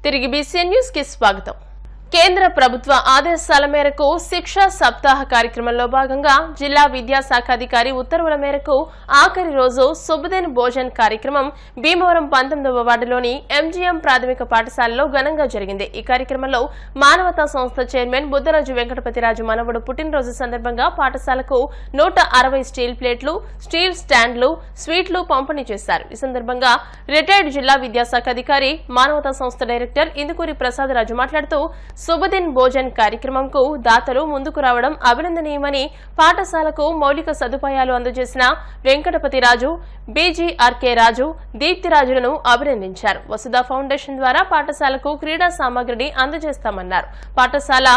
తిరిగి BCN news కి స్వాగతం. కేంద్ర ప్రభుత్వ ఆదేశాల మేరకు శిక్షా సప్తాహ కార్యక్రమంలో భాగంగా జిల్లా విద్యాశాఖ అధికారి ఉత్తర్వుల మేరకు ఆఖరి రోజు శుభదిన్ భోజన్ కార్యక్రమం భీమవరం 19వ వార్డులోని ఎంజీఎం ప్రాథమిక పాఠశాలలో ఘనంగా జరిగింది. ఈ కార్యక్రమంలో మానవతా సంస్థ చైర్మన్ బుద్దరాజు వెంకటపతిరాజు మనవడు పుట్టినరోజు సందర్భంగా పాఠశాలకు 160 స్టీల్ ప్లేట్లు, స్టీల్ స్టాండ్లు, స్వీట్లు పంపిణీ చేశారు. ఈ సందర్భంగా రిటైర్డ్ జిల్లా విద్యాశాఖ అధికారి మానవతా సంస్థ డైరెక్టర్ ఇందుకూరి ప్రసాదరాజు మాట్లాడుతూ శుభదిన్ భోజన్ కార్యక్రమంకు దాతలు ముందుకు రావడం అభినందనీయమని, పాఠశాలకు మౌలిక సదుపాయాలు అందజేసిన వెంకటపతిరాజు, బీజీఆర్కే రాజు, దీప్తిరాజులను అభినందించారు. వసుధ ఫౌండేషన్ ద్వారా పాఠశాలకు క్రీడా సామగ్రిని అందజేస్తామన్నారు. పాఠశాల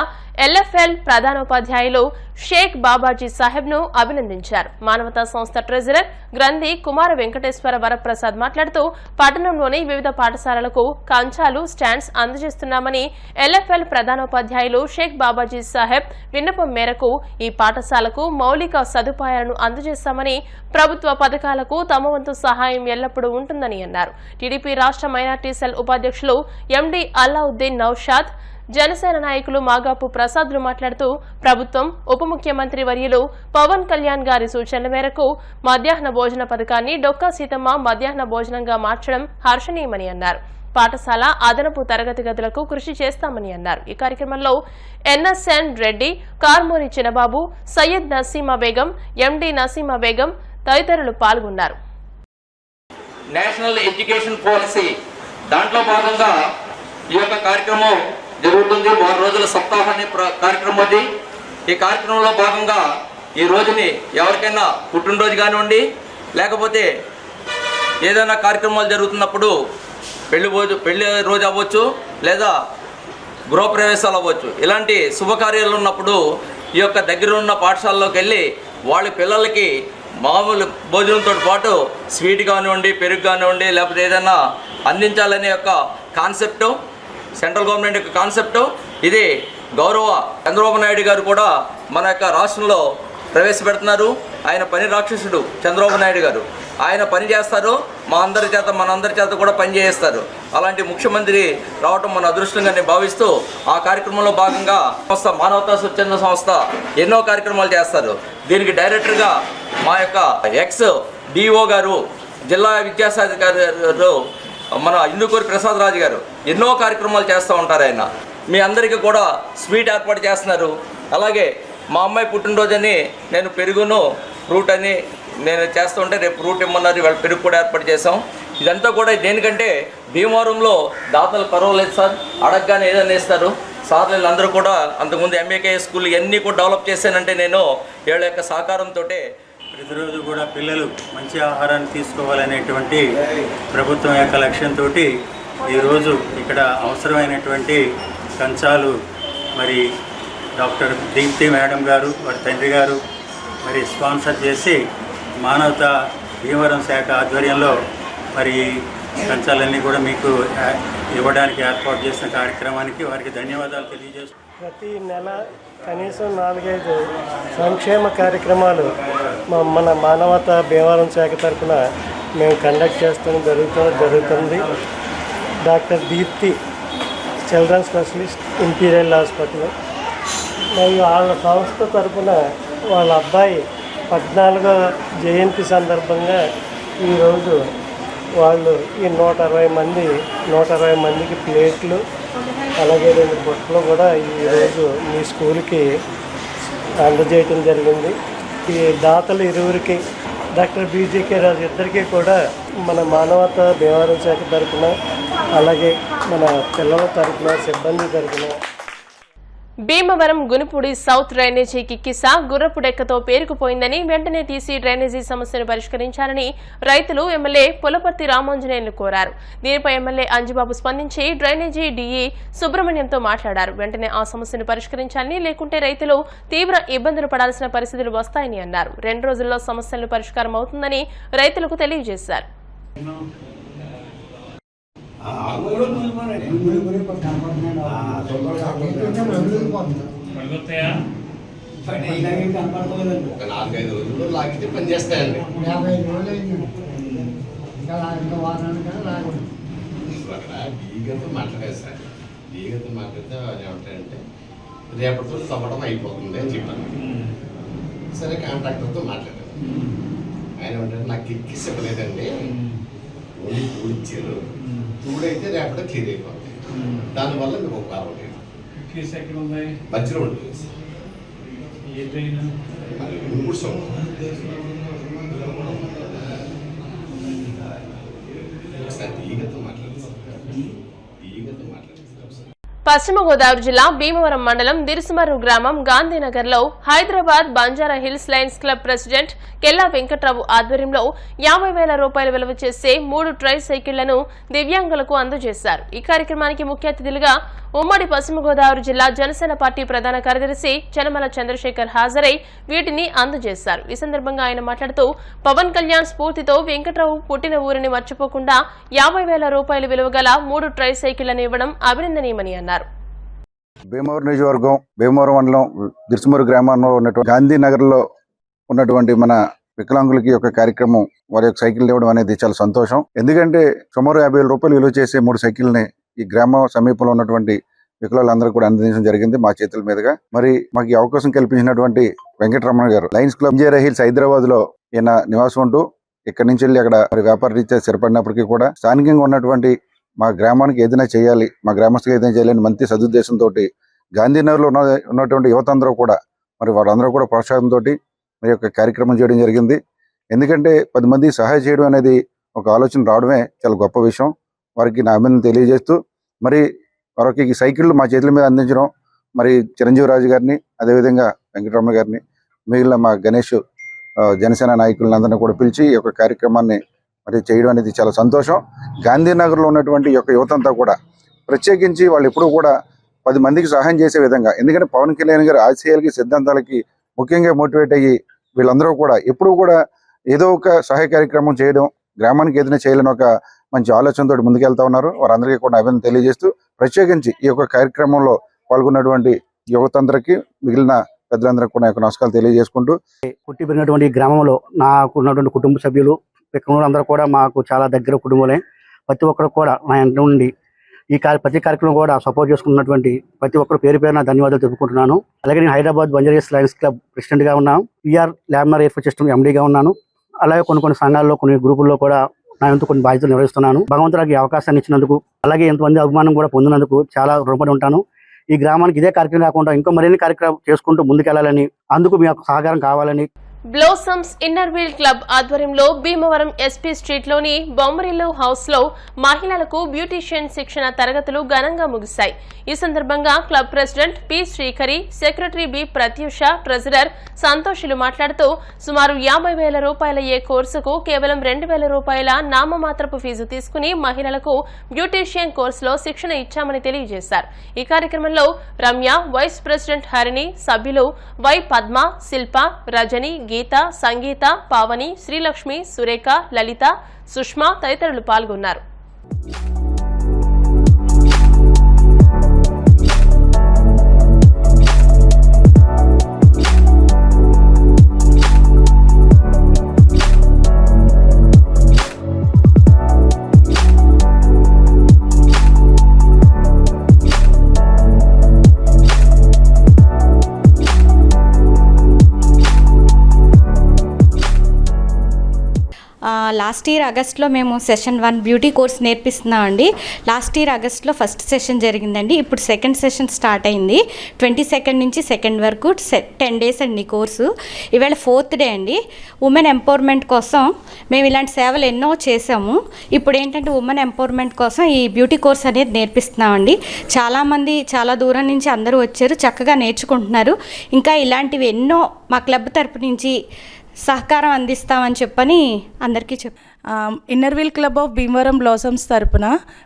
ఎల్ఎఫ్ఎల్ ప్రధానోపాధ్యాయులు షేక్ బాబాజీ సాహెబ్ ను అభినందించారు. మానవతా సంస్థ ట్రెజరర్ గ్రంథి కుమార వెంకటేశ్వర వరప్రసాద్ మాట్లాడుతూ పట్టణంలోని వివిధ పాఠశాలలకు కంచాలు, స్టాండ్స్ అందజేస్తున్నామని, ఎల్ఎఫ్ఎల్ ప్రధానోపాధ్యాయులు షేక్ బాబాజీ సాహెబ్ విన్నపం మేరకు ఈ పాఠశాలకు మౌలిక సదుపాయాలను అందజేస్తామని, ప్రభుత్వ పథకాలకు తమ వంతు సహాయం ఎల్లప్పుడూ ఉంటుందని అన్నారు. టీడీపీ రాష్ట్ర మైనార్టీ సెల్ ఉపాధ్యక్షులు ఎండి అల్లావుద్దీన్ నౌషాద్, జనసేన నాయకులు మాగాపు ప్రసాద్లు మాట్లాడుతూ ప్రభుత్వం ఉప ముఖ్యమంత్రి వర్యులు పవన్ కళ్యాణ్ గారి సూచనల మేరకు మధ్యాహ్న భోజన పథకాన్ని డొక్కా సీతమ్మ మధ్యాహ్న భోజనంగా మార్చడం హర్షణీయమని అన్నారు. పాఠశాల అదనపు తరగతి గదులకు కృషి చేస్తామని అన్నారు. ఈ కార్యక్రమంలో ఎన్ఎస్ఎన్ రెడ్డి, కార్మూరి చిన్నబాబు, సయ్యద్ నసీమా బేగం, ఎండి నసీమా బేగం తదితరులు పాల్గొన్నారు. నేషనల్ ఎడ్యుకేషన్ పాలసీ దాంట్లో భాగంగా ఈ యొక్క కార్యక్రమం జరుగుతుంది. 3 రోజుల సప్తాహాన్ని కార్యక్రమం అది. ఈ కార్యక్రమంలో భాగంగా ఈ రోజుని ఎవరికైనా పుట్టినరోజు కానివ్వండి, లేకపోతే ఏదైనా కార్యక్రమాలు జరుగుతున్నప్పుడు పెళ్లి రోజు అవ్వచ్చు, లేదా గృహప్రవేశాలు అవ్వచ్చు, ఇలాంటి శుభకార్యాలు ఉన్నప్పుడు ఈ యొక్క దగ్గర ఉన్న పాఠశాలలోకి వెళ్ళి వాళ్ళ పిల్లలకి మామూలు భోజనంతో పాటు స్వీట్ కానివ్వండి, పెరుగు కానివ్వండి, లేకపోతే ఏదైనా అందించాలనే యొక్క కాన్సెప్టు సెంట్రల్ గవర్నమెంట్ యొక్క కాన్సెప్టు. ఇది గౌరవ చంద్రబాబు నాయుడు గారు కూడా మన యొక్క రాష్ట్రంలో ప్రవేశపెడుతున్నారు. ఆయన పని రాక్షసుడు చంద్రబాబు నాయుడు గారు. ఆయన పని చేస్తారు, మనందరి చేత కూడా పని చేయిస్తారు. అలాంటి ముఖ్యమంత్రి రావటం మన అదృష్టంగా నేను భావిస్తూ ఆ కార్యక్రమంలో భాగంగా మానవతా స్వచ్ఛంద సంస్థ ఎన్నో కార్యక్రమాలు చేస్తారు. దీనికి డైరెక్టర్గా మా యొక్క ఎక్స్ డిఓ గారు, జిల్లా విద్యాశాఖ గారు మన ఇందుకూరి ప్రసాదరాజు గారు ఎన్నో కార్యక్రమాలు చేస్తూ ఉంటారు. ఆయన మీ అందరికీ కూడా స్వీట్ ఏర్పాటు చేస్తున్నారు. అలాగే మా అమ్మాయి పుట్టినరోజని నేను పెరుగును ఫ్రూట్ అని నేను చేస్తూ ఉంటే రేపు ఫ్రూట్ ఇమ్మన్నారు, ఇవాళ పెరుగు కూడా ఏర్పాటు చేసాం. ఇదంతా కూడా దేనికంటే భీమవరంలో దాతలు పర్వాలేదు సార్, అడగగానే ఏదైనా ఇస్తారు. సార్లు అందరూ కూడా అంతకుముందు ఎంఏకే స్కూల్ ఇవన్నీ కూడా డెవలప్ చేశానంటే నేను వీళ్ళ యొక్క సహకారంతో ప్రతిరోజు కూడా పిల్లలు మంచి ఆహారాన్ని తీసుకోవాలనేటువంటి ప్రభుత్వం యొక్క లక్ష్యంతో ఈరోజు ఇక్కడ అవసరమైనటువంటి కంచాలు మరి డాక్టర్ దీప్తి మేడం గారు, వారి తండ్రి గారు మరి స్పాన్సర్ చేసి మానవతా భీమవరం శాఖ ఆధ్వర్యంలో మరి కంచాలన్నీ కూడా మీకు ఇవ్వడానికి ఏర్పాటు చేసిన కార్యక్రమానికి వారికి ధన్యవాదాలు తెలియజేస్తున్నాను. ప్రతి నెల కనీసం 4-5 సంక్షేమ కార్యక్రమాలు మన మానవతా భీమవరం శాఖ తరఫున మేము కండక్ట్ చేస్తూ జరుగుతుంది. Doctor Deepti children specialist, Imperial Hospital, మరియు వాళ్ళ సంస్థ తరఫున వాళ్ళ అబ్బాయి 14వ జయంతి సందర్భంగా ఈరోజు వాళ్ళు ఈ 120 మందికి ప్లేట్లు, అలాగే 2 బొట్టలు కూడా ఈరోజు మీ స్కూల్కి అందజేయటం జరిగింది. ఈ దాతలు ఇరువురికి, డాక్టర్ బీజీకే రాజు ఇద్దరికీ కూడా మన మానవతా భీమవరం శాఖ తరఫున, అలాగే మన పిల్లల తరఫున, సిబ్బంది తరఫున. భీమవరం గునుపూడి సౌత్ డ్రైనేజీ కిక్కిస గుర్రపుడెక్కతో పేరుకుపోయిందని, వెంటనే తీసి డ్రైనేజీ సమస్యను పరిష్కరించాలని రైతులు ఎమ్మెల్యే పులపర్తి రామాంజనేయులు కోరారు. దీనిపై ఎమ్మెల్యే అంజిబాబు స్పందించి డ్రైనేజీ డీఈ సుబ్రహ్మణ్యంతో మాట్లాడారు. వెంటనే ఆ సమస్యను పరిష్కరించాలని, లేకుంటే రైతులు తీవ్ర ఇబ్బందులు పడాల్సిన పరిస్థితులు వస్తాయని అన్నారు. 2 రోజుల్లో సమస్యలు పరిష్కారం అవుతుందని రైతులకు తెలియజేశారు. ఒక 4-5 రోజుల్లో లాగితే పని చేస్తాయండి. 50 రోజులు అయింది. ఇంకా వారానికి డీగతో మాట్లాడారు సార్. డీగతో మాట్లాడితే వాళ్ళు ఏమంటారంటే రేపటితో తవ్వడం అయిపోతుంది అని చెప్పాను. సరే కాంట్రాక్టర్తో మాట్లాడాను. ఆయన ఏమంటారు, నాకు ఎక్కిస్ ఇవ్వలేదండి, ఓన్లీ తూడు ఇచ్చారు, తూడైతే రేపటి క్లియర్ అయిపోతుంది, దానివల్ల మీకు ఒక కారణం లేదు. మధ్యలో ఉంటుంది మరి మూడు సంవత్సరం ఈగతో మాట్లాడుతున్నారు. పశ్చిమ గోదావరి జిల్లా భీమవరం మండలం దిరుసుమర్రు గ్రామం గాంధీనగర్లో Hyderabad Banjara hills lions club president Kella Venkatrao ఆధ్వర్యంలో 50,000 రూపాయలు విలువ చేసే 3 ట్రై సైకిళ్లను దివ్యాంగులకు అందజేశారు. ఈ కార్యక్రమానికి ముఖ్య అతిథులుగా ఉమ్మడి పశ్చిమ గోదావరి జిల్లా జనసేన పార్టీ ప్రధాన కార్యదర్శి చనమల చంద్రశేఖర్ హాజరై వీటిని అందజేశారు. ఈ సందర్భంగా ఆయన మాట్లాడుతూ పవన్ కళ్యాణ్ స్ఫూర్తితో వెంకట్రావు పుట్టిన ఊరిని మర్చిపోకుండా 50,000 రూపాయలు విలువ గల 3 ట్రై సైకిళ్లను ఇవ్వడం అభినందనీయమని అన్నారు. భీమవరం నియోజకవర్గం భీమవరం మండలం దిరుసుమర్రు గ్రామంలో ఉన్నటువంటి గాంధీనగర్లో ఉన్నటువంటి మన వికలాంగులకి ఒక కార్యక్రమం వారి యొక్క సైకిల్ ఇవ్వడం అనేది చాలా సంతోషం. ఎందుకంటే సుమారు 50,000 రూపాయలు విలువ చేసే 3 సైకిల్ని ఈ గ్రామ సమీపంలో ఉన్నటువంటి వికలాంగులందరూ కూడా అందించడం జరిగింది మా చేతుల మీదుగా. మరి మాకు ఈ అవకాశం కల్పించినటువంటి వెంకటరమణ గారు Lions club Banjara hills Hyderabad లో ఈయన నివాసం ఉంటూ ఇక్కడి నుంచి వెళ్ళి అక్కడ మరి వ్యాపార రీత్యా స్థిరపడినప్పటికీ కూడా స్థానికంగా ఉన్నటువంటి మా గ్రామానికి ఏదైనా చేయాలి, మా గ్రామస్తులకు ఏదైనా చేయాలని మంచి సదుద్దేశంతో గాంధీనగర్లో ఉన్నటువంటి యువత అందరూ కూడా మరి వారందరూ కూడా ప్రోత్సాహంతో మరి యొక్క కార్యక్రమం చేయడం జరిగింది. ఎందుకంటే 10 మందికి సహాయం చేయడం అనేది ఒక ఆలోచన రావడమే చాలా గొప్ప విషయం. వారికి నా అభినందన తెలియజేస్తూ మరి వారికి ఈ సైకిళ్ళు మా చేతుల మీద అందించడం మరి చిరంజీవి రాజు గారిని, అదేవిధంగా వెంకటరమణ గారిని, మిగిలిన మా గణేష్ జనసేన నాయకులందరినీ కూడా పిలిచి ఈ యొక్క కార్యక్రమాన్ని మరి చేయడం అనేది చాలా సంతోషం. గాంధీనగర్లో ఉన్నటువంటి యొక్క యువతంతా కూడా ప్రత్యేకించి వాళ్ళు ఎప్పుడూ కూడా 10 మందికి సహాయం చేసే విధంగా, ఎందుకంటే పవన్ కళ్యాణ్ గారి ఆశయాలకి సిద్ధాంతాలకి ముఖ్యంగా మోటివేట్ అయ్యి వీళ్ళందరూ కూడా ఎప్పుడూ కూడా ఏదో ఒక సహాయ కార్యక్రమం చేయడం, గ్రామానికి ఏదైనా చేయాలని ఒక మంచి ఆలోచనతో ముందుకెళ్తా ఉన్నారు. వారందరికీ కూడా అభినందన తెలియజేస్తూ ప్రత్యేకించి ఈ యొక్క కార్యక్రమంలో పాల్గొన్నటువంటి యువతందరికీ మిగిలిన పెద్దలందరికీ కూడా నమస్కారాలు తెలియజేసుకుంటూ, పుట్టి పెరిగినటువంటి గ్రామంలో నాకు ఉన్నటువంటి కుటుంబ సభ్యులు అందరూ కూడా మాకు చాలా దగ్గర కుటుంబమే. ప్రతి ఒక్కరు కూడా నా ఇంటి నుండి ఈ ప్రతి కార్యక్రమం కూడా సపోర్ట్ చేసుకున్నటువంటి ప్రతి ఒక్కరు పేరు పేరున ధన్యవాదాలు తెలుపుకుంటున్నాను. అలాగే నేను Hyderabad Banjara hills lions club ప్రెసిడెంట్గా ఉన్నాను. పిఆర్ ల్యామినార్ ఎయిర్ సిస్టమ్ ఎండీగా ఉన్నాను. అలాగే కొన్ని సంఘాల్లో కొన్ని గ్రూపుల్లో కూడా నా వంతు కొన్ని బాధ్యతలు నిర్వహిస్తున్నాను. భగవంతుడికి ఈ అవకాశాన్ని ఇచ్చినందుకు, అలాగే ఎంతమంది అభిమానం కూడా పొందినందుకు చాలా రుణపడి ఉంటాను. ఈ గ్రామానికి ఇదే కార్యక్రమం కాకుండా ఇంకా మరిన్ని కార్యక్రమాలు చేసుకుంటూ ముందుకెళ్లాలని, అందుకు మీ యొక్క సహకారం కావాలని. బ్లోసమ్స్ ఇన్నర్ వీల్ క్లబ్ ఆధ్వర్యంలో భీమవరం ఎస్పీ స్ట్రీట్లోని బొమ్మరిల్లు హౌస్లో మహిళలకు బ్యూటీషియన్ శిక్షణ తరగతులు ఘనంగా ముగిశాయి. ఈ సందర్భంగా club president P Srikari, secretary B Pratyusha, treasurer సంతోషులు మాట్లాడుతూ సుమారు 50,000 రూపాయలయ్యే కోర్సుకు కేవలం 2,000 రూపాయల నామమాత్రపు ఫీజు తీసుకుని మహిళలకు బ్యూటీషియన్ కోర్సులో శిక్షణ ఇచ్చామని తెలియజేశారు. ఈ కార్యక్రమంలో రమ్య, వైస్ ప్రెసిడెంట్ హరిణి, సభ్యులు వై పద్మ, శిల్ప, రజని, గీత, సంగీత, పావని, శ్రీలక్ష్మి, సురేఖ, లలిత, సుష్మా తదితరులు పాల్గొన్నారు. లాస్ట్ ఇయర్ ఆగస్ట్లో మేము సెషన్ 1 బ్యూటీ కోర్స్ నేర్పిస్తున్నామండి. లాస్ట్ ఇయర్ ఆగస్ట్లో ఫస్ట్ సెషన్ జరిగిందండి. ఇప్పుడు సెకండ్ సెషన్ స్టార్ట్ అయింది. 22 నుంచి 2 వరకు 10 డేస్ అండి కోర్సు. ఇవాళ 4th డే అండి. ఉమెన్ ఎంపవర్మెంట్ కోసం మేము ఇలాంటి సేవలు ఎన్నో చేసాము. ఇప్పుడు ఏంటంటే ఉమెన్ ఎంపవర్మెంట్ కోసం ఈ బ్యూటీ కోర్స్ అనేది నేర్పిస్తున్నామండి. చాలామంది చాలా దూరం నుంచి అందరూ వచ్చారు, చక్కగా నేర్చుకుంటున్నారు. ఇంకా ఇలాంటివి ఎన్నో మా క్లబ్ తరపు నుంచి సహకారం అందిస్తామని చెప్పని అందరికీ Inner Wheel Club of Bhimavaram Blossoms తరపున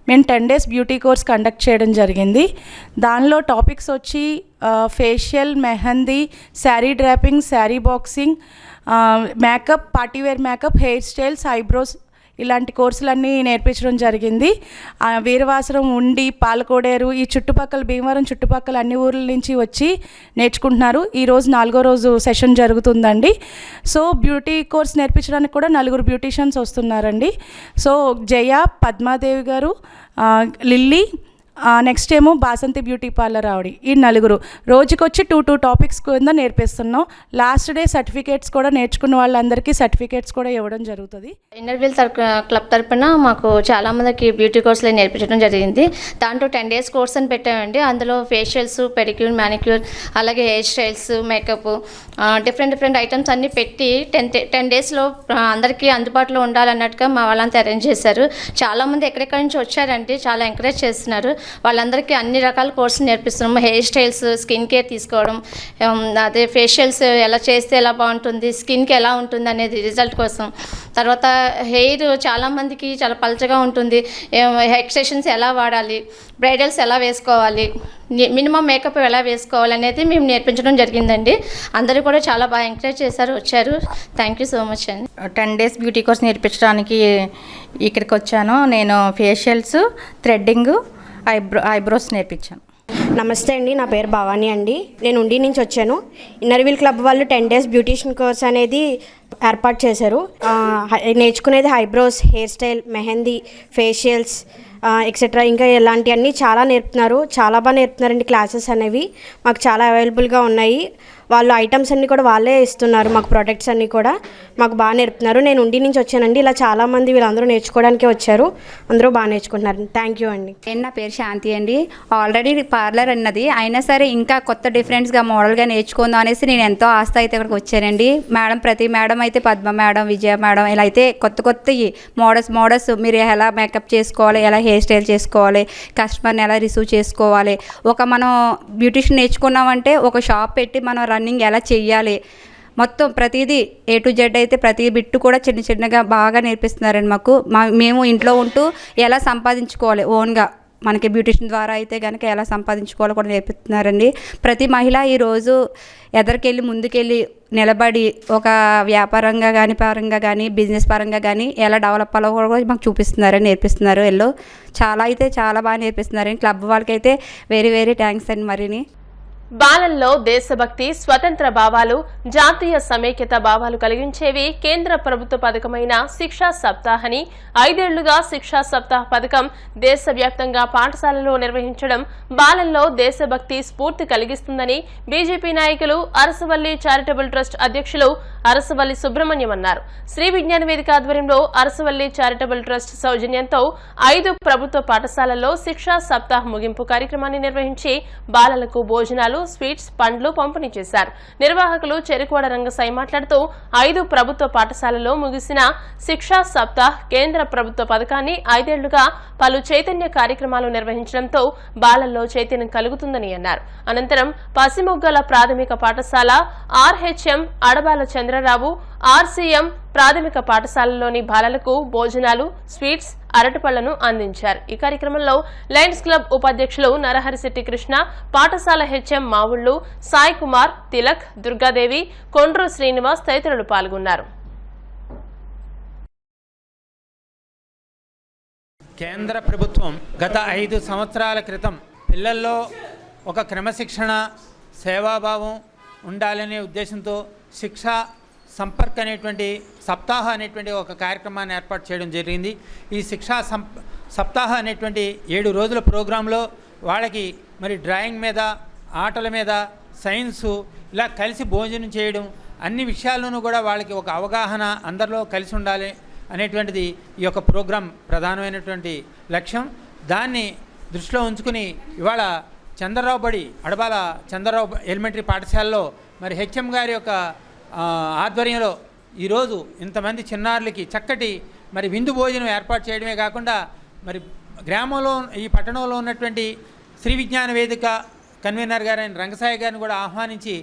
మేము 10 డేస్ బ్యూటీ కోర్స్ కండక్ట్ చేయడం జరిగింది. దానిలో టాపిక్స్ వచ్చి facial, mehndi, sari draping, sari boxing, makeup, party wear makeup, hair styles, eyebrows, ఇలాంటి కోర్సులన్నీ నేర్పించడం జరిగింది. వీరవాసరం, ఉండి, పాలకోడేరు ఈ చుట్టుపక్కల భీమవరం చుట్టుపక్కల అన్ని ఊర్ల నుంచి వచ్చి నేర్చుకుంటున్నారు. ఈరోజు 4వ రోజు సెషన్ జరుగుతుందండి. సో బ్యూటీ కోర్స్ నేర్పించడానికి కూడా 4 బ్యూటీషియన్స్ వస్తున్నారండి. సో జయ, పద్మాదేవి గారు, లిల్లీ, నెక్స్ట్ ఏమో బాసంతి బ్యూటీ పార్లర్ ఆవిడ, ఈ 4 రోజుకొచ్చి 2 టాపిక్స్ కింద నేర్పిస్తున్నాం. లాస్ట్ డే సర్టిఫికేట్స్ కూడా నేర్చుకున్న వాళ్ళందరికీ సర్టిఫికేట్స్ కూడా ఇవ్వడం జరుగుతుంది. ఇన్నర్వీల్ క్లబ్ తరపున మాకు చాలామందికి బ్యూటీ కోర్సులు నేర్పించడం జరిగింది. దాంట్లో 10 days కోర్స్ అని పెట్టామండి. అందులో ఫేషియల్స్, పెడిక్యూర్, మ్యానిక్యూర్, అలాగే hair styles, makeup, different items అన్నీ పెట్టి 10 daysలో అందరికీ అందుబాటులో ఉండాలన్నట్టుగా మా వాళ్ళంతా అరేంజ్ చేశారు. చాలామంది ఎక్కడెక్కడి నుంచి వచ్చారంటే చాలా ఎంకరేజ్ చేస్తున్నారు. వాళ్ళందరికీ అన్ని రకాల కోర్సులు నేర్పిస్తున్నాము. హెయిర్ స్టైల్స్, స్కిన్ కేర్ తీసుకోవడం, అదే ఫేషియల్స్ ఎలా చేస్తే ఎలా బాగుంటుంది, స్కిన్కి ఎలా ఉంటుంది అనేది రిజల్ట్ కోసం. తర్వాత హెయిర్ చాలామందికి చాలా పల్చగా ఉంటుంది, ఎక్స్టెన్షన్స్ ఎలా వాడాలి, బ్రైడల్స్ ఎలా వేసుకోవాలి, మినిమం మేకప్ ఎలా వేసుకోవాలి అనేది మేము నేర్పించడం జరిగిందండి. అందరూ కూడా చాలా బాగా ఎంకరేజ్ చేశారు, వచ్చారు. థ్యాంక్ యూ సో మచ్ అండి. 10 days బ్యూటీ కోర్స్ నేర్పించడానికి ఇక్కడికి వచ్చాను. నేను ఫేషియల్స్, థ్రెడ్డింగ్, ఐబ్రోస్ నేర్పించాను. నమస్తే అండి, నా పేరు భవానీ అండి. నేను ఉండి నుంచి వచ్చాను. ఇన్నర్వీల్ క్లబ్ వాళ్ళు 10 days బ్యూటీషియన్ కోర్స్ అనేది ఏర్పాటు చేశారు. నేర్చుకునేది eyebrows, hair style, mehndi, facials etcetera ఇంకా ఇలాంటివన్నీ చాలా నేర్పుతున్నారు. చాలా బాగా నేర్పుతున్నారండి. క్లాసెస్ అనేవి మాకు చాలా అవైలబుల్గా ఉన్నాయి. వాళ్ళు ఐటమ్స్ అన్నీ కూడా వాళ్ళే ఇస్తున్నారు. మాకు ప్రొడక్ట్స్ అన్నీ కూడా మాకు బాగా నేర్పుతున్నారు. నేను ఉండి నుంచి వచ్చానండి. ఇలా చాలామంది వీళ్ళందరూ నేర్చుకోవడానికే వచ్చారు. అందరూ బాగా నేర్చుకుంటున్నారు. థ్యాంక్ యూ అండి. నా పేరు శాంతి అండి. ఆల్రెడీ పార్లర్ అన్నది అయినా సరే ఇంకా కొత్త డిఫరెంట్స్గా మోడల్గా నేర్చుకుందాం అనేసి నేను ఎంతో ఆస్తి అయితే ఇక్కడికి వచ్చానండి. ప్రతి మేడం అయితే పద్మ మేడం, విజయ మేడం ఇలా అయితే కొత్త మోడల్స్ మీరు ఎలా మేకప్ చేసుకోవాలి, ఎలా హెయిర్ స్టైల్ చేసుకోవాలి, కస్టమర్ని ఎలా రిసీవ్ చేసుకోవాలి, మనం బ్యూటిషియన్ నేర్చుకున్నామంటే ఒక షాప్ పెట్టి మనం రన్నింగ్ ఎలా చెయ్యాలి, మొత్తం ప్రతిదీ A to Z అయితే ప్రతి బిట్టు కూడా చిన్నగా బాగా నేర్పిస్తున్నారండి మాకు. మేము ఇంట్లో ఉంటూ ఎలా సంపాదించుకోవాలి ఓన్గా, మనకి బ్యూటిషియన్ ద్వారా అయితే కనుక ఎలా సంపాదించుకోవాలో కూడా నేర్పిస్తున్నారండి. ప్రతి మహిళ ఈరోజు ముందుకెళ్ళి నిలబడి ఒక వ్యాపారంగా కానీ పరంగా కానీ బిజినెస్ పరంగా కానీ ఎలా డెవలప్ అవ్వాలో కూడా మాకు చూపిస్తున్నారని నేర్పిస్తున్నారు. చాలా బాగా నేర్పిస్తున్నారండి. క్లబ్ వాళ్ళకైతే వెరీ థ్యాంక్స్ అండి. మరిని బాలల్లో దేశభక్తి, స్వతంత్ర భావాలు, జాతీయ సమైక్యత భావాలు కలిగించేవి కేంద్ర ప్రభుత్వ పథకమైన శిక్షా సప్తాహ్ అని 5 ఏళ్లుగా శిక్షా సప్తాహ్ పథకం దేశవ్యాప్తంగా పాఠశాలలో నిర్వహించడం బాలల్లో దేశభక్తి స్ఫూర్తి కలిగిస్తుందని బీజేపీ నాయకులు అరసవల్లి చారిటబుల్ ట్రస్ట్ అధ్యక్షులు అరసవల్లి సుబ్రహ్మణ్యం అన్నారు. శ్రీ విజ్ఞాన వేదిక ఆధ్వర్యంలో అరసవల్లి చారిటబుల్ ట్రస్ట్ సౌజన్యంతో 5 ప్రభుత్వ పాఠశాలల్లో శిక్షా సప్తాహ్ ముగింపు కార్యక్రమాన్ని నిర్వహించి బాలలకు భోజనాలు, స్వీట్స్, పండ్లు పంపిణీ చేశారు. నిర్వాహకులు చెరుకువాడ రంగసాయి మాట్లాడుతూ 5 ప్రభుత్వ పాఠశాలలో ముగిసిన శిక్షా సప్తాహ్ కేంద్ర ప్రభుత్వ పథకాన్ని 5 ఏళ్లుగా పలు చైతన్య కార్యక్రమాలు నిర్వహించడంతో బాలల్లో చైతన్యం కలుగుతుందని అన్నారు. అనంతరం పసిమొగ్గల ప్రాథమిక పాఠశాల, RHM అడబాల చంద్రరావు, RCM ప్రాథమిక పాఠశాలలోని బాలలకు భోజనాలు, స్వీట్స్, అరటిపళ్లను అందించారు. ఈ కార్యక్రమంలో లయన్స్ క్లబ్ ఉపాధ్యక్షులు నరహరిశెట్టి కృష్ణ, పాఠశాల HM మావుళ్లు, సాయి కుమార్, తిలక్, దుర్గాదేవి, కొండ్రు శ్రీనివాస్ తదితరులు పాల్గొన్నారు. కేంద్ర ప్రభుత్వం గత 5 సంవత్సరాల క్రితం పిల్లల్లో ఒక క్రమశిక్షణ, సేవాభావం ఉండాలనే ఉద్దేశంతో శిక్షా సంపర్క్ అనేటువంటి సప్తాహ అనేటువంటి ఒక కార్యక్రమాన్ని ఏర్పాటు చేయడం జరిగింది. ఈ శిక్షా సప్తాహ అనేటువంటి 7 రోజుల ప్రోగ్రాంలో వాళ్ళకి మరి డ్రాయింగ్ మీద, ఆటల మీద, సైన్సు ఇలా కలిసి భోజనం చేయడం, అన్ని విషయాల్లోనూ కూడా వాళ్ళకి ఒక అవగాహన, అందరిలో కలిసి ఉండాలి అనేటువంటిది ఈ యొక్క ప్రోగ్రాం ప్రధానమైనటువంటి లక్ష్యం. దాన్ని దృష్టిలో ఉంచుకుని ఇవాళ అడబాల చంద్రరావు ఎలిమెంటరీ పాఠశాలలో మరి HM గారి యొక్క ఆధ్వర్యంలో ఈరోజు ఇంతమంది చిన్నారులకి చక్కటి మరి విందు భోజనం ఏర్పాటు చేయడమే కాకుండా మరి గ్రామంలో, ఈ పట్టణంలో ఉన్నటువంటి శ్రీ విజ్ఞాన వేదిక కన్వీనర్ గారు ఆయన రంగసాయి గారిని కూడా ఆహ్వానించి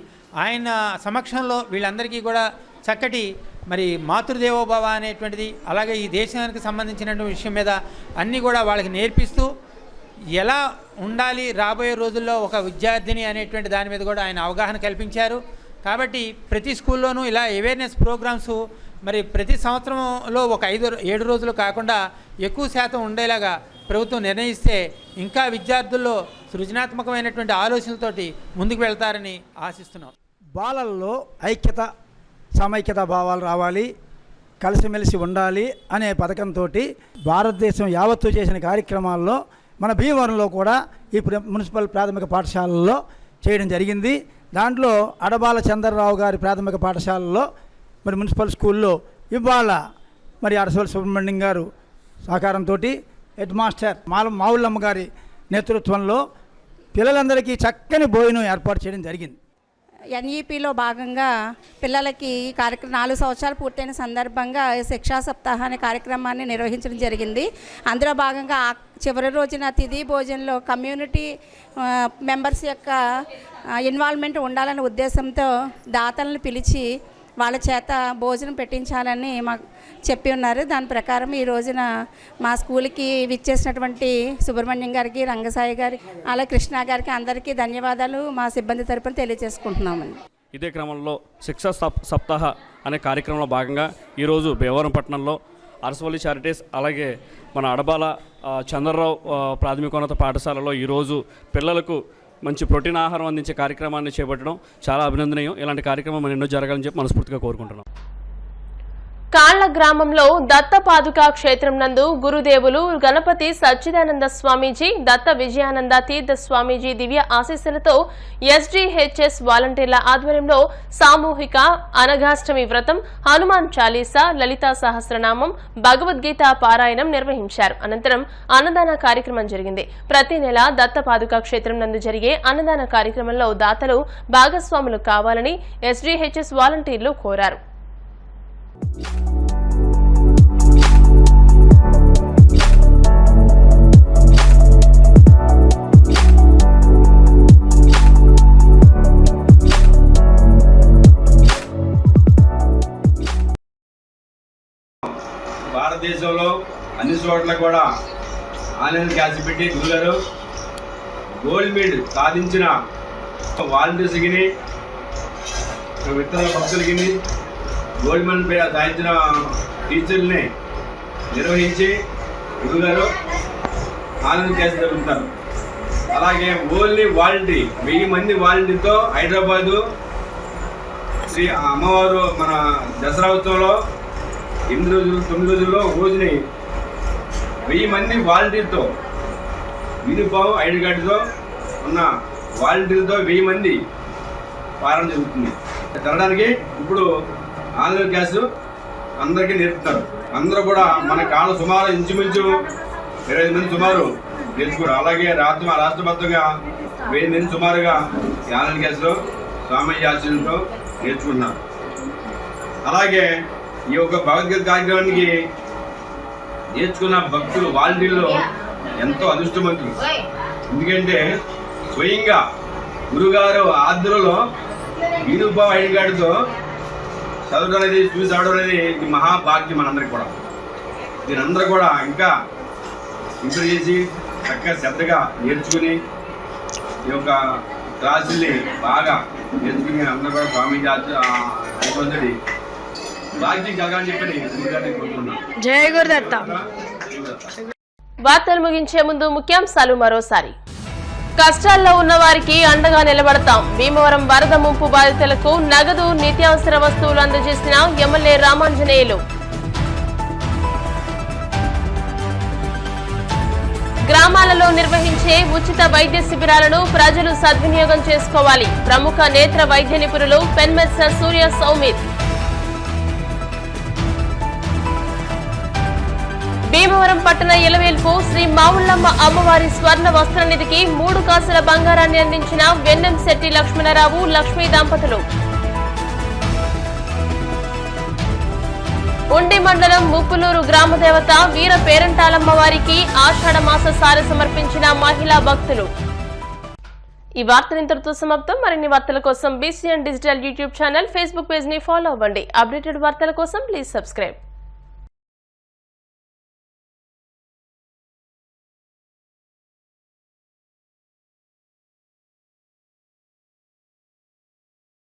ఆయన సమక్షంలో వీళ్ళందరికీ కూడా చక్కటి మరి మాతృదేవోభవ అనేటువంటిది, అలాగే ఈ దేశానికి సంబంధించినటువంటి విషయం మీద అన్నీ కూడా వాళ్ళకి నేర్పిస్తూ ఎలా ఉండాలి రాబోయే రోజుల్లో ఒక విద్యార్థిని అనేటువంటి దాని మీద కూడా ఆయన అవగాహన కల్పించారు. కాబట్టి ప్రతి స్కూల్లోనూ ఇలా అవేర్నెస్ ప్రోగ్రామ్స్ మరి ప్రతి సంవత్సరంలో ఒక 5-7 రోజులు కాకుండా ఎక్కువ శాతం ఉండేలాగా ప్రభుత్వం నిర్ణయిస్తే ఇంకా విద్యార్థుల్లో సృజనాత్మకమైనటువంటి ఆలోచనలతోటి ముందుకు వెళ్తారని ఆశిస్తున్నాం. బాలల్లో ఐక్యత సమైక్యత భావాలు రావాలి, కలిసిమెలిసి ఉండాలి అనే పథకంతో భారతదేశం యావత్తు చేసిన కార్యక్రమాల్లో మన భీమవరంలో కూడా ఈ మున్సిపల్ ప్రాథమిక పాఠశాలల్లో చేయడం జరిగింది. దాంట్లో అడబాల చంద్రరావు గారి ప్రాథమిక పాఠశాలలో మరి మున్సిపల్ స్కూల్లో ఇవాళ మరి అరసవల్లి సుబ్రహ్మణ్యం గారు సహకారంతో హెడ్ మాస్టర్ మావుళ్ళమ్మ గారి నేతృత్వంలో పిల్లలందరికీ చక్కని భోజనం ఏర్పాటు చేయడం జరిగింది. ఎన్ఈపిలో భాగంగా పిల్లలకి ఈ కార్యక్రమం 4 సంవత్సరాలు పూర్తయిన సందర్భంగా శిక్షా సప్తాహ అనే కార్యక్రమాన్ని నిర్వహించడం జరిగింది. అందులో భాగంగా చివరి రోజున తిథి భోజనంలో కమ్యూనిటీ మెంబర్స్ యొక్క ఇన్వాల్వ్మెంట్ ఉండాలనే ఉద్దేశంతో దాతలను పిలిచి వాళ్ళ చేత భోజనం పెట్టించాలని మాకు చెప్పి ఉన్నారు. దాని ప్రకారం ఈ రోజున మా స్కూల్కి విచ్చేసినటువంటి సుబ్రహ్మణ్యం గారికి, రంగసాయి గారికి, అలాగే కృష్ణ గారికి అందరికీ ధన్యవాదాలు మా సిబ్బంది తరపున తెలియజేసుకుంటున్నామండి. ఇదే క్రమంలో శిక్షా సప్తాహ అనే కార్యక్రమంలో భాగంగా ఈరోజు భీమవరం పట్టణంలో అరసవల్లి చారిటీస్ అలాగే మన అడబాల చంద్రరావు ప్రాథమికోన్నత పాఠశాలలో ఈరోజు పిల్లలకు మంచి ప్రోటీన్ ఆహారం అందించే కార్యక్రమాన్ని చేపట్టడం చాలా అభినందనీయం. ఇలాంటి కార్యక్రమం మనం ఎన్నో జరగాలని చెప్పి మనస్ఫూర్తిగా కోరుకుంటున్నాం. కాళ్ల గ్రామంలో దత్తపాదుకా క్షేత్రం నందు గురుదేవులు గణపతి సచ్చిదానంద స్వామీజీ, దత్త విజయానంద తీర్థ స్వామీజీ దివ్య ఆశీస్సులతో ఎస్డీహెచ్ఎస్ వాలంటీర్ల ఆధ్వర్యంలో సామూహిక అనఘాష్టమి వ్రతం, హనుమాన్ చాలీసా, లలితా సహస్రనామం, భగవద్గీత పారాయణం నిర్వహించారు. అనంతరం అన్నదాన కార్యక్రమం జరిగింది. ప్రతి నెల దత్తపాదుకా క్షేత్రం నందు జరిగే అన్నదాన కార్యక్రమంలో దాతలు భాగస్వాములు కావాలని ఎస్డీహెచ్ఎస్ వాలంటీర్లు కోరారు. భారతదేశంలో అన్ని చోట్ల కూడా ఆన్లైన్ క్లాస్ పెట్టి గురుగారు గోల్డ్ మెడల్ సాధించిన వాలంటీర్స్కి, ఇతర భక్తులకి గోల్డ్ మెడల్ సాధించిన టీచర్లని నిర్వహించి గురుగారు ఆన్లైన్ క్లాస్ జరుగుతారు. అలాగే ఓన్లీ వాలంటీ 1000 మంది వాలంటీర్తో హైదరాబాదు శ్రీ అమ్మవారు మన దసరా ఉత్సవంలో 8 రోజులు 9 రోజుల్లో రోజుని 1000 మంది వాలంటీర్తో యూనిఫామ్ ఐడి కార్డుతో ఉన్న వాలంటీర్లతో 1000 మంది పాలన జరుగుతుంది. చదవడానికి ఇప్పుడు ఆన్లైన్ క్లాసు అందరికీ నేర్పుతారు. అందరూ కూడా మన కాళ్ళు సుమారు ఇంచుమించు 25 మంది సుమారు నేర్చుకోరు. అలాగే రాష్ట్రవ్యాప్తంగా 1000 మంది సుమారుగా ఈ ఆన్లైన్ క్లాసులో స్వామీజీ ఆశీస్సులతో నేర్చుకున్నారు. అలాగే ఈ యొక్క భగవద్గీత కార్యక్రమానికి నేర్చుకున్న భక్తులు వాలంటీర్లు ఎంతో అదృష్టవంతులు. ఎందుకంటే స్వయంగా గురుగారు ఆధ్వర్యంలో యూనిఫామ్ ఐడి కార్డుతో చదవడం అనేది చూసి చదవడం అనేది ఇది మహాభాగ్యం మనందరికీ కూడా. దీని అందరూ కూడా ఇంకా ఇంప్రూవ్ చేసి చక్కగా శ్రద్ధగా నేర్చుకుని ఈ యొక్క క్లాసుల్ని బాగా నేర్చుకుని అందరూ కూడా స్వామీజీ అయిపోతుంది భాగ్యం కలగాలని చెప్పని కోరుకుంటున్నాను. జై గురుదత్త. వార్తలు ముగించే ముందు ముఖ్యాంశాలు మరోసారి. కష్టాల్లో ఉన్న వారికి అండగా నిలబడతాం. భీమవరం వరద ముంపు బాధితులకు నగదు, నిత్యావసర వస్తువులు అందజేసిన ఎమ్మెల్యే రామాంజనేయులు. గ్రామాలలో నిర్వహించే ఉచిత వైద్య శిబిరాలను ప్రజలు సద్వినియోగం చేసుకోవాలి. ప్రముఖ నేత్ర వైద్య నిపుణులు పెన్మెత్స సూర్య సౌమిత్. భీమవరం పట్టణ ఇలవేల్పు శ్రీ మావుళ్ళమ్మ అమ్మవారి స్వర్ణ వస్త్ర నిధికి 3 కాసుల బంగారాన్ని అందించిన వెన్నెంశెట్టి లక్ష్మణరావు, లక్ష్మీ దంపతులు. ఉండి మండలం ముప్పులూరు గ్రామదేవత వీర పేరంటాలమ్మ వారికి ఆషాఢ మాస సారె సమర్పించిన మహిళా భక్తులు. ఈ వార్తలు ఇంతటితో సమాప్తం. మరిన్ని వార్తల కోసం BCN digital YouTube channel, Facebook page ని ఫాలో అవ్వండి. అప్డేటెడ్ వార్తల కోసం ప్లీజ్ సబ్స్క్రైబ్.